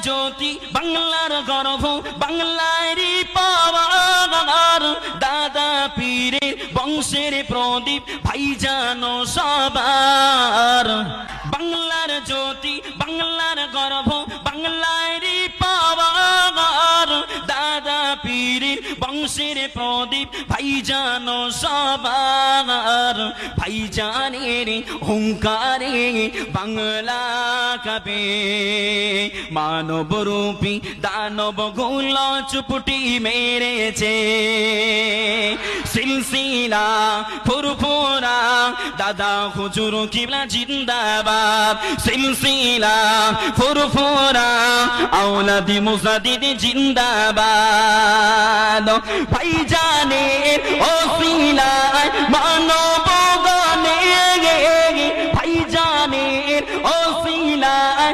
জ্যোতি বাংলার গর্ব বাংলারই পাওয়ার দাদা পীরের বংশের প্রদীপ ভাইজান সবার বাংলার জ্যোতি বাংলার গর্ব বাংলারই পাওয়ার দাদা পীরের বংশের প্রদীপ ভাইজান সবার ভাইজানের হুঙ্কারে বাংলা কাঁপে মানব রূপী দানব গুলো চুপটি মেরেছে সিলসিলা ফুরফুরা দাদা হুজুর কিবলা জিন্দাবাদ সিলসিলা ফুরফুরা আওলাদি মুজাদ্দিদ জিন্দাবাদ ভাইজানের ওসিলায় মানব গণে ভাইজানের ওসিলায়